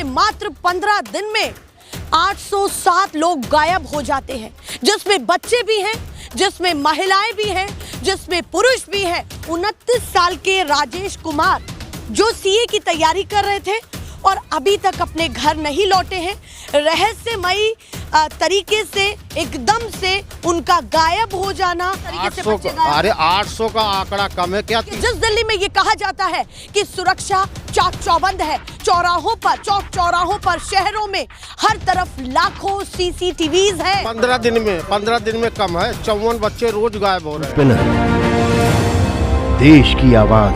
मात्र 15 दिन में 807 लोग गायब हो जाते हैं, जिसमें बच्चे भी हैं, जिसमें महिलाएं भी हैं, जिसमें पुरुष भी हैं। 29 साल के राजेश कुमार जो सीए की तैयारी कर रहे थे और अभी तक अपने घर नहीं लौटे हैं। रहस्यमयी तरीके से एकदम से उनका गायब हो जाना। 800 का आंकड़ा कम है क्या? जिस दिल्ली में ये कहा जाता है कि सुरक्षा चाक चौबंद है, चौराहों पर, चौक चौराहों पर, शहरों में हर तरफ लाखों सीसीटीवीज है। 15 दिन में कम है। 54 बच्चे रोज गायब हो रहे हैं। देश की आवाज।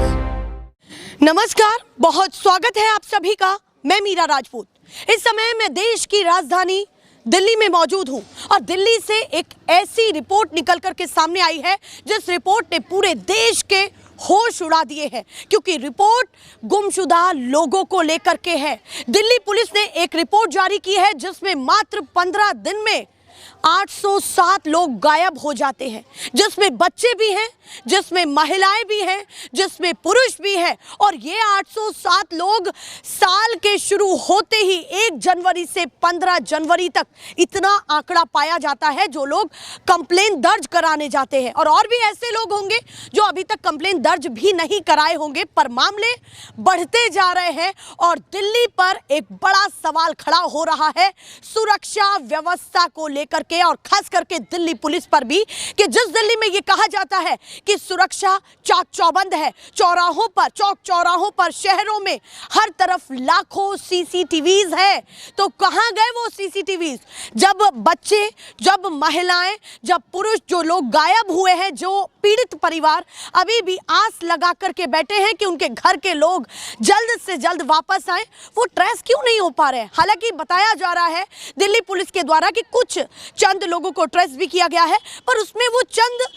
नमस्कार, बहुत स्वागत है आप सभी का। मैं मीरा राजपूत। इस समय मैं देश की राजधानी दिल्ली में मौजूद हूं और दिल्ली से एक ऐसी रिपोर्ट निकल कर के सामने आई है जिस रिपोर्ट ने पूरे देश के होश उड़ा दिए हैं, क्योंकि रिपोर्ट गुमशुदा लोगों को लेकर के है। दिल्ली पुलिस ने एक रिपोर्ट जारी की है जिसमें मात्र 15 दिन में 807 लोग गायब हो जाते हैं, जिसमें बच्चे भी हैं, जिसमें महिलाएं भी हैं, जिसमें पुरुष भी हैं। और ये 807 लोग साल के शुरू होते ही 1 जनवरी से 15 जनवरी तक इतना आंकड़ा पाया जाता है जो लोग कंप्लेन दर्ज कराने जाते हैं। और भी ऐसे लोग होंगे जो अभी तक कंप्लेन दर्ज भी नहीं कराए होंगे, पर मामले बढ़ते जा रहे हैं। और दिल्ली पर एक बड़ा सवाल खड़ा हो रहा है सुरक्षा व्यवस्था को लेकर के, और खास करके दिल्ली पुलिस पर भी, कि जिस दिल्ली में ये कहा जाता है कि सुरक्षा चाक चौबंद है, चौराहों पर, चौक चौराहों पर, शहरों में हर तरफ लाखों सीसीटीवीज है। तो कहां गए वो सीसीटीवीज? जब बच्चे, जब महिलाएं, जब पुरुष, जो लोग गायब हुए हैं, जो पीड़ित परिवार अभी भी आस लगा करके बैठे हैं कि उनके घर के लोग जल्द से जल्द वापस आए, वो ट्रेस क्यों नहीं हो पा रहे हैं? हालांकि बताया जा रहा है दिल्ली पुलिस के द्वारा कि कुछ चंद लोगों को ट्रेस भी किया गया है, पर उसमें वो चंद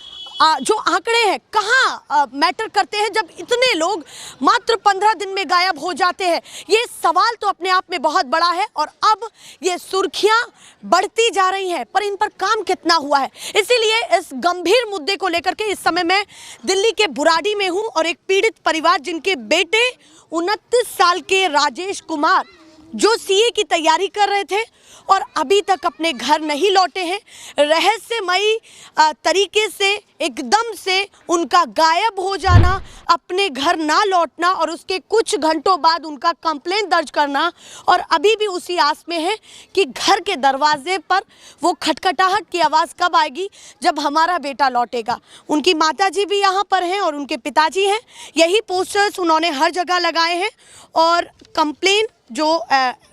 जो आंकड़े हैं कहाँ मैटर करते हैं जब इतने लोग मात्र 15 दिन में गायब हो जाते हैं। ये सवाल तो अपने आप में बहुत बड़ा है और अब ये सुर्खियां बढ़ती जा रही हैं, पर इन पर काम कितना हुआ है? इसीलिए इस गंभीर मुद्दे को लेकर के इस समय मैं दिल्ली के बुराड़ी में हूं और एक पीड़ित परिवार, जिनके बेटे 29 साल के राजेश कुमार जो सीए की तैयारी कर रहे थे और अभी तक अपने घर नहीं लौटे हैं। रहस्यमयी तरीके से एकदम से उनका गायब हो जाना, अपने घर ना लौटना और उसके कुछ घंटों बाद उनका कंप्लेंट दर्ज करना, और अभी भी उसी आस में है कि घर के दरवाजे पर वो खटखटाहट की आवाज़ कब आएगी, जब हमारा बेटा लौटेगा। उनकी माताजी भी यहाँ पर हैं और उनके पिताजी हैं। यही पोस्टर्स उन्होंने हर जगह लगाए हैं और कंप्लेंट जो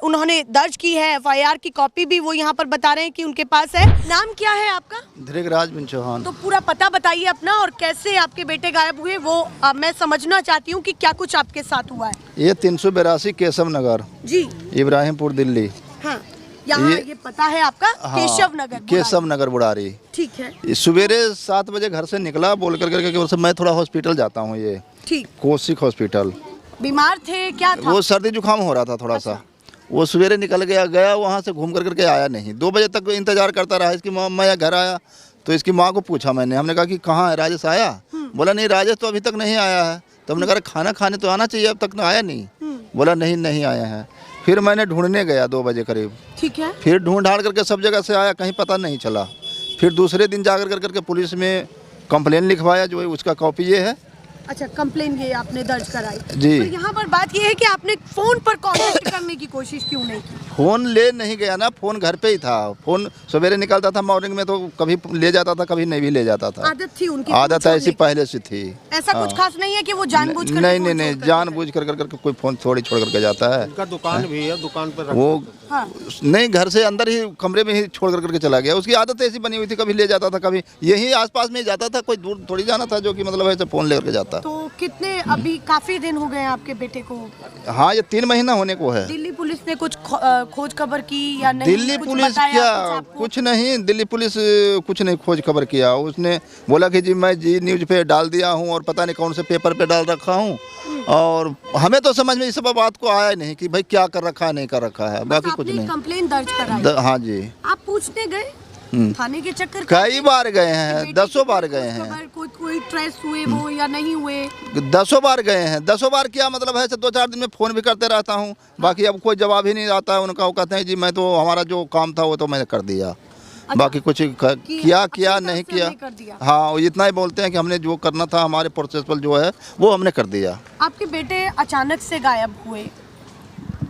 उन्होंने दर्ज की है, एफआईआर की कॉपी भी वो यहाँ पर बता रहे हैं कि उनके पास है। नाम क्या है आपका? धृगराज बिन चौहान। तो पूरा पता बताइए अपना, और कैसे आपके बेटे गायब हुए वो मैं समझना चाहती हूँ कि क्या कुछ आपके साथ हुआ है। ये 382 केशव नगर जी, इब्राहिमपुर दिल्ली। हाँ, यहाँ ये पता है आपका? हाँ, केशव नगर बुढ़ारी। ठीक है। सवेरे 7 बजे घर से निकला, बोल करके मैं थोड़ा हॉस्पिटल जाता हूँ, ये ठीक, कोसिक हॉस्पिटल। बीमार थे क्या था? वो सर्दी जुकाम हो रहा था थोड़ा सा। वो सवेरे निकल गया वहाँ से घूम करके आया नहीं। 2 बजे तक इंतजार करता रहा इसकी माँ। मैं घर आया तो इसकी माँ को पूछा मैंने, हमने कहा कि कहाँ है राजेश, आया? बोला नहीं, राजेश तो अभी तक नहीं आया है। तो हमने कहा खाना खाने तो आना चाहिए, अब तक आया नहीं। बोला नहीं आया है। फिर मैंने ढूंढने गया 2 बजे करीब। ठीक है। फिर ढूंढ ढाड़ करके सब जगह से आया, कहीं पता नहीं चला। फिर दूसरे दिन जाकर करके पुलिस में कंप्लेन लिखवाया, जो है उसका कॉपी ये है। अच्छा, कंप्लेन ये आपने दर्ज कराई जी। तो यहाँ पर बात ये है कि आपने फोन पर कांटेक्ट करने की कोशिश क्यों नहीं की? फ़ोन ले नहीं गया ना, फ़ोन घर पे ही था। फ़ोन सवेरे निकलता था मॉर्निंग में, तो कभी ले जाता था, कभी नहीं भी ले जाता था। आदत थी उनकी? आदत ऐसी पहले से थी। ऐसा कुछ खास नहीं है कि वो जानबूझ कर? नहीं, जानबूझ कर कोई फ़ोन थोड़ी छोड़ करके जाता है। उनका दुकान भी है, दुकान पर वो हाँ। नहीं, घर से अंदर ही कमरे में ही छोड़ करके चला गया। उसकी आदत ऐसी बनी हुई थी, कभी ले जाता था, कभी यही आसपास में जाता था, कोई दूर थोड़ी जाना था जो कि मतलब ऐसे फ़ोन लेकर जाता। तो कितने, अभी काफी दिन हो गए आपके बेटे को? हाँ, ये 3 महीना होने को है। दिल्ली पुलिस ने कुछ खोज खबर की या नहीं? दिल्ली पुलिस क्या, कुछ नहीं, दिल्ली पुलिस कुछ नहीं खोज खबर किया। उसने बोला कि जी मैं जी न्यूज़ पे डाल दिया हूँ और पता नहीं कौन से पेपर पे डाल रखा हूँ, और हमें तो समझ में इस सब बात को आया नहीं कि भाई क्या कर रखा है, नहीं कर रखा है, बाकी कुछ नहीं। कंप्लेन दर्ज कराई? हाँ जी। आप पूछने गए? थाने के चक्कर कई बार गए हैं, 10 बार गए हैं, कोई ट्रेस हुए वो या नहीं हुए? 10 बार गए हैं। 10 बार क्या मतलब है, 2-4 दिन में फ़ोन भी करते रहता हूँ, बाकी अब कोई जवाब ही नहीं आता है उनका। वो कहते हैं जी मैं तो, हमारा जो काम था वो तो मैंने कर दिया, बाकी कुछ किया नहीं किया। हाँ, वो इतना ही बोलते हैं कि हमने जो करना था हमारे प्रोसेसफुल जो है वो हमने कर दिया। आपके बेटे अचानक से गायब हुए,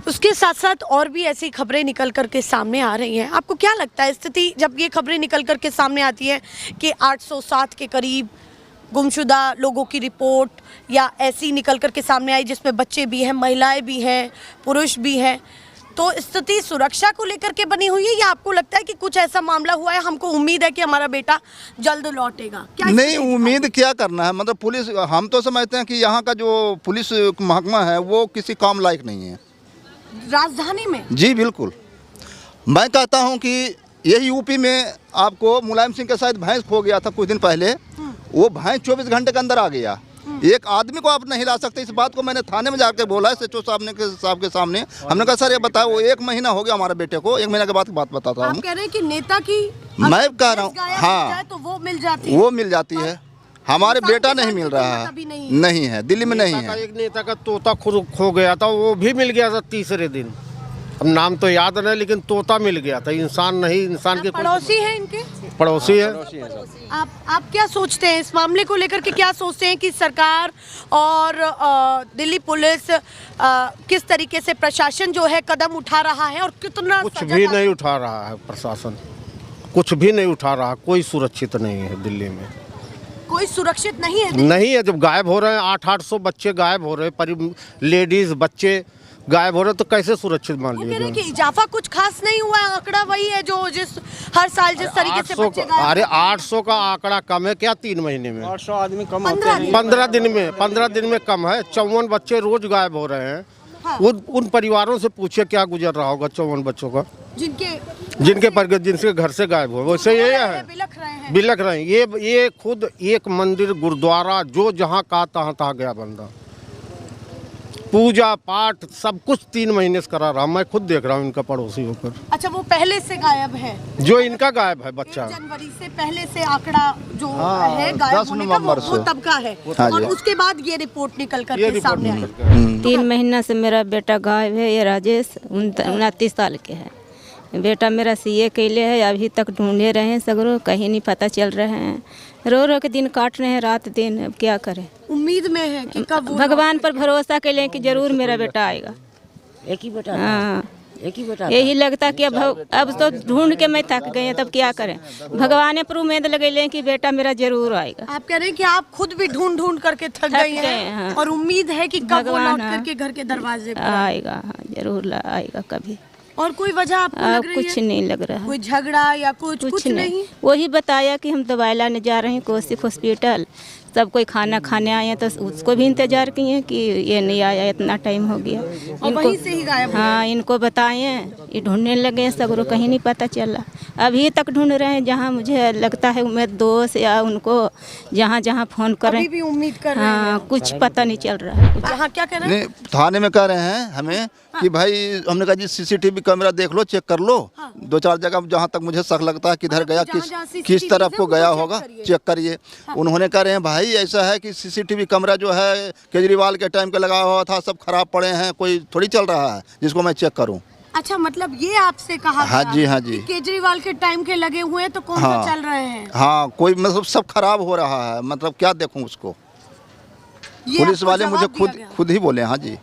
उसके साथ साथ और भी ऐसी खबरें निकल कर के सामने आ रही हैं। आपको क्या लगता है स्थिति जब ये खबरें निकल कर के सामने आती है कि 807 के करीब गुमशुदा लोगों की रिपोर्ट या ऐसी निकल कर के सामने आई जिसमें बच्चे भी हैं, महिलाएं भी हैं, पुरुष भी हैं, तो स्थिति सुरक्षा को लेकर के बनी हुई है या आपको लगता है कि कुछ ऐसा मामला हुआ है, हमको उम्मीद है कि हमारा बेटा जल्द लौटेगा? क्या नहीं, उम्मीद क्या करना है, मतलब पुलिस, हम तो समझते हैं कि यहाँ का जो पुलिस महकमा है वो किसी काम लायक नहीं है राजधानी में। जी बिल्कुल। मैं कहता हूँ कि यही यूपी में आपको मुलायम सिंह के साथ भैंस खो गया था कुछ दिन पहले, वो भैंस 24 घंटे के अंदर आ गया। एक आदमी को आप नहीं ला सकते। इस बात को मैंने थाने में जाकर बोला है SHO साहब के सामने। हमने कहा सर ये बताओ, वो 1 महीना हो गया हमारे बेटे को, 1 महीना के बाद की बात बताता हूँ। आप कह रहे हैं कि नेता की, मैं कह रहा हूँ हाँ, तो वो मिल जाती है, वो मिल जाती है, हमारे बेटा नहीं मिल रहा है, नहीं है, दिल्ली में नहीं है। एक नेता का तोता खो गया था, वो भी मिल गया था तीसरे दिन। अब नाम तो याद नहीं, लेकिन तोता मिल गया था, इंसान नहीं। इंसान के पड़ोसी है इनके, पड़ोसी है। आप क्या सोचते हैं इस मामले को लेकर के? क्या सोचते हैं कि सरकार और दिल्ली पुलिस किस तरीके से प्रशासन जो है कदम उठा रहा है और कितना? कुछ भी नहीं उठा रहा है प्रशासन, कुछ भी नहीं उठा रहा। कोई सुरक्षित नहीं है दिल्ली में, कोई सुरक्षित नहीं है। नहीं है। जब गायब हो रहे हैं 800 बच्चे गायब हो रहे हैं, लेडीज बच्चे गायब हो रहे, तो कैसे सुरक्षित मान लीजिए? कि इजाफा कुछ खास नहीं हुआ है, आंकड़ा वही है जो हर साल जिस तरीके से बच्चे गायब। अरे 800 का आंकड़ा कम है क्या 3 महीने में? 800 आदमी कम होते हैं। 15 दिन में कम है। 54 बच्चे रोज गायब हो रहे हैं। हाँ। उन परिवारों से पूछिए क्या गुजर रहा होगा 54 बच्चों का, जिनके घर से गायब हुए। वैसे ये है, बिलख रहे हैं। ये खुद एक मंदिर, गुरुद्वारा, जो जहाँ कहा तहाँ गया बंदा। पूजा पाठ सब कुछ 3 महीने से करा रहा। मैं खुद देख रहा हूँ इनका पड़ोसी होकर। अच्छा, वो पहले से गायब है? जो इनका गायब है बच्चा 1 जनवरी से पहले से आंकड़ा जो है गायब 10 होने का, नवंबर वो तब का है। और उसके बाद ये रिपोर्ट निकल कर के सामने आई। 3 महीना से मेरा बेटा गायब है। ये राजेश 29 साल के है। बेटा मेरा CA कैले है, अभी तक ढूंढे रहे हैं सगरों, कहीं नहीं पता चल रहे हैं। रो के दिन काट रहे हैं, रात दिन। अब क्या करें? उम्मीद में है कि कब भगवान पर भरोसा कर लें कि जरूर मेरा बेटा आएगा। एक ही बेटा, हाँ, एक ही बेटा। यही लगता कि अब तो ढूंढ के मैं थक गई, तब क्या करें? भगवान पर उम्मीद लगे लें कि बेटा मेरा जरूर आएगा। आप कह रहे हैं कि आप खुद भी ढूंढ करके थक गई हैं, हाँ। और उम्मीद है कि कब वो लौट हाँ। करके घर के दरवाजे पर आएगा। हाँ, जरूर आएगा कभी। और कोई वजह आपको लग रही कुछ है? नहीं लग रहा। कोई झगड़ा या कुछ नहीं? वही बताया कि हम दवाई लाने जा रहे हैं कोसिक हॉस्पिटल, सब कोई खाना खाने आए हैं, तो उसको भी इंतजार किए कि ये नहीं आया, इतना टाइम हो गया। और वहीं से ही गायब हो हाँ, इनको बताए, ये ढूंढने लगे सगरों, कहीं नहीं पता चला। अभी तक ढूंढ रहे हैं, जहाँ मुझे लगता है मेरे दोस्त या उनको जहाँ फ़ोन करें, अभी भी उम्मीद कर रहे हाँ, कुछ पता नहीं चल रहा है। हैं। क्या कह रहे हैं? नहीं, थाने में कह रहे हैं हमें कि भाई, हमने कहा जी CCTV कैमरा देख लो, चेक कर लो। 2-4 जगह जहाँ तक मुझे शक लगता है किधर गया, किस तरफ को गया होगा, चेक करिए। उन्होंने कह रहे हैं भाई ऐसा है कि CCTV कैमरा जो है केजरीवाल के टाइम का लगा हुआ था, सब खराब पड़े हैं, कोई थोड़ी चल रहा है जिसको मैं चेक करूं। अच्छा, मतलब ये आपसे कहा हाँ गया जी, हाँ जी। कि केजरीवाल के टाइम के लगे हुए हैं, तो कौन हाँ, सा चल रहे हैं? हाँ, कोई मतलब सब खराब हो रहा है, मतलब क्या देखूं उसको। पुलिस आपको वाले मुझे जवाब दिया गया? खुद ही बोले। हाँ जी।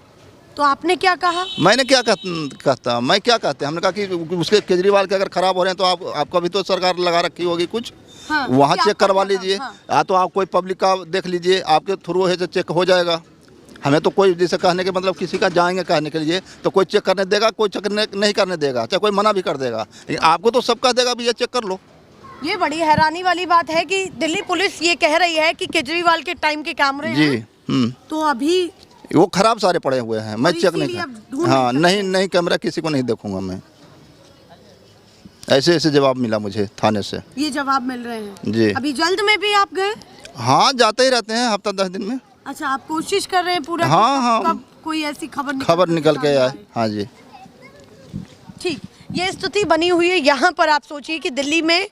तो आपने क्या कहा? मैंने क्या कहता मैं क्या कहते, हमने कहा कि उसके केजरीवाल के अगर खराब हो रहे हैं तो आपका भी तो सरकार लगा रखी होगी कुछ, हाँ, वहाँ कि चेक आपका करवा क्या लीजिए। हाँ। या तो आप कोई पब्लिक का देख लीजिए, आपके थ्रू है तो चेक हो जाएगा। हमें तो कोई जैसे कहने के मतलब किसी का जाएंगे कहने के लिए तो कोई चेक करने देगा, कोई चेक नहीं करने देगा, चाहे कोई मना भी कर देगा, लेकिन आपको तो सब कह देगा भी ये चेक कर लो। ये बड़ी हैरानी वाली बात है कि दिल्ली पुलिस ये कह रही है कि केजरीवाल के टाइम के कैमरे जी। हैं, तो अभी वो खराब सारे पड़े हुए हैं, मैं चेक नहीं कर, हाँ, नहीं कैमरा किसी को नहीं देखूंगा मैं। ऐसे जवाब मिला मुझे थाने से, ये जवाब मिल रहे हैं जी। अभी जल्द में भी आप गए? हाँ, जाते ही रहते हैं हफ्ता 10 दिन में। अच्छा, आप कोशिश कर रहे हैं पूरा? हाँ, हाँ। कब कोई ऐसी खबर निकल के आए। हाँ जी। ठीक, ये स्थिति बनी हुई है। यहाँ पर आप सोचिए कि दिल्ली में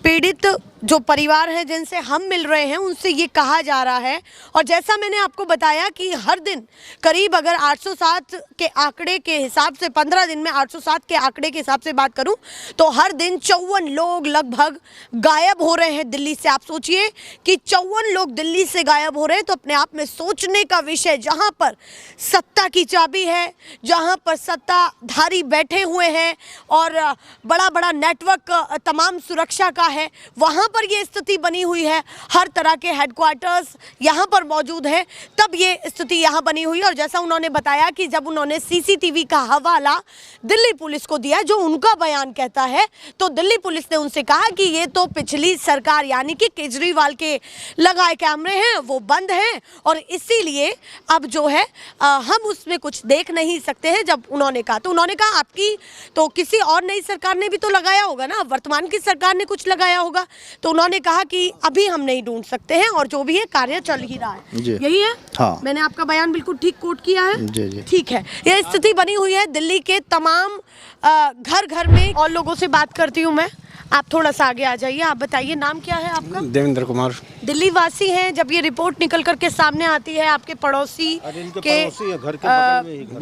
पीड़ित जो परिवार हैं जिनसे हम मिल रहे हैं उनसे ये कहा जा रहा है, और जैसा मैंने आपको बताया कि हर दिन करीब अगर 807 के आंकड़े के हिसाब से 15 दिन में 807 के आंकड़े के हिसाब से बात करूं तो हर दिन 54 लोग लगभग गायब हो रहे हैं दिल्ली से। आप सोचिए कि 54 लोग दिल्ली से गायब हो रहे हैं, तो अपने आप में सोचने का विषय। जहां पर सत्ता की चाबी है, जहां पर सत्ताधारी बैठे हुए हैं और बड़ा बड़ा नेटवर्क तमाम सुरक्षा का है, वहां पर ये स्थिति बनी हुई है। हर तरह के हेडक्वार्टर्स यहाँ पर मौजूद है, तब ये स्थिति यहाँ बनी हुई है। और जैसा उन्होंने बताया कि जब उन्होंने सीसीटीवी का हवाला दिल्ली पुलिस को दिया, जो उनका बयान कहता है, तो दिल्ली पुलिस ने उनसे कहा कि ये तो पिछली सरकार यानी कि केजरीवाल के लगाए कैमरे हैं, वो बंद हैं और इसीलिए अब जो है हम उसमें कुछ देख नहीं सकते हैं। जब उन्होंने कहा तो उन्होंने कहा आपकी तो किसी और नई सरकार ने भी तो लगाया होगा ना, वर्तमान की सरकार ने कुछ लगाया होगा। तो उन्होंने कहा कि अभी हम नहीं ढूंढ सकते हैं और जो भी है कार्य चल ही रहा है। यही है। हाँ। मैंने आपका बयान बिल्कुल ठीक कोट किया है। जी जी। ठीक है। यह स्थिति बनी हुई है दिल्ली के तमाम घर घर में। और लोगों से बात करती हूँ मैं, आप थोड़ा सा आगे आ जाइए। आप बताइए नाम क्या है आपका? देवेंद्र कुमार। दिल्ली वासी हैं। जब ये रिपोर्ट निकल करके सामने आती है, आपके पड़ोसी के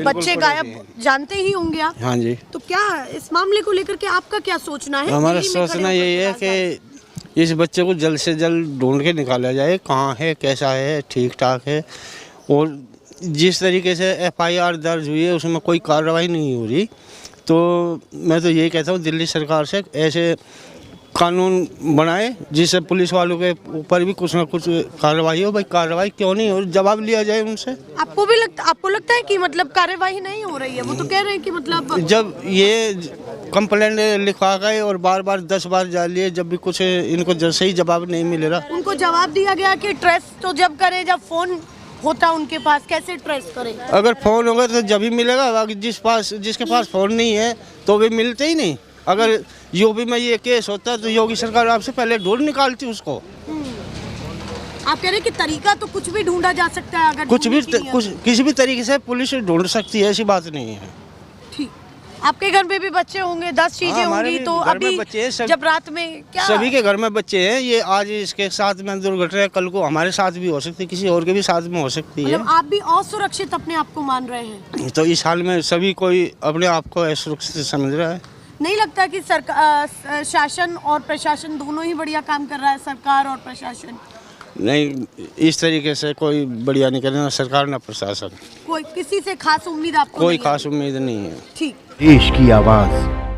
बच्चे गायब जानते ही होंगे आप। हाँ जी। तो क्या इस मामले को लेकर के आपका क्या सोचना है? हमारा दिल्ली में सोचना खड़े यही है होकर कि इस बच्चे को जल्द से जल्द ढूंढ के निकाला जाए, कहाँ है, कैसा है, ठीक ठाक है। और जिस तरीके से FIR दर्ज हुई है उसमें कोई कार्रवाई नहीं हो रही, तो मैं तो यही कहता हूँ दिल्ली सरकार से ऐसे कानून बनाए जिससे पुलिस वालों के ऊपर भी कुछ ना कुछ कार्रवाई हो। भाई कार्रवाई क्यों नहीं हो, जवाब लिया जाए उनसे। आपको लगता है कि मतलब कार्यवाही नहीं हो रही है? वो तो कह रहे हैं कि मतलब जब ये कंप्लेंट लिखवा गए और बार बार 10 बार जा लिए, जब भी कुछ इनको सही जवाब नहीं मिलेगा। उनको जवाब दिया गया कि ट्रेस तो जब करें जब फोन होता उनके पास, कैसे ट्रेस करें? अगर फ़ोन होगा तो जब ही मिलेगा, बाकी जिसके पास फ़ोन नहीं है तो वे मिलते ही नहीं। अगर यूपी में ये केस होता तो योगी सरकार आपसे पहले ढूंढ निकालती उसको। आप कह रहे हैं कि तरीका तो कुछ भी ढूंढा जा सकता है, अगर किसी भी तरीके से पुलिस ढूंढ सकती है, ऐसी बात नहीं है। ठीक। आपके घर में भी बच्चे होंगे, 10 चीजें होंगी, तो अभी जब रात में क्या सभी के घर में बच्चे हैं। ये आज इसके साथ में दुर्घटना, कल को हमारे साथ भी हो सकती है, किसी और के भी साथ में हो सकती है। मतलब आप भी असुरक्षित अपने आप को मान रहे हैं? तो इस हाल में सभी कोई अपने आप को असुरक्षित समझ रहा है। नहीं लगता कि सरकार, शासन और प्रशासन दोनों ही बढ़िया काम कर रहा है? सरकार और प्रशासन नहीं, इस तरीके से कोई बढ़िया नहीं कर रहा, ना सरकार ना प्रशासन। कोई किसी से खास उम्मीद आपको? कोई खास उम्मीद नहीं है। ठीक। देश की आवाज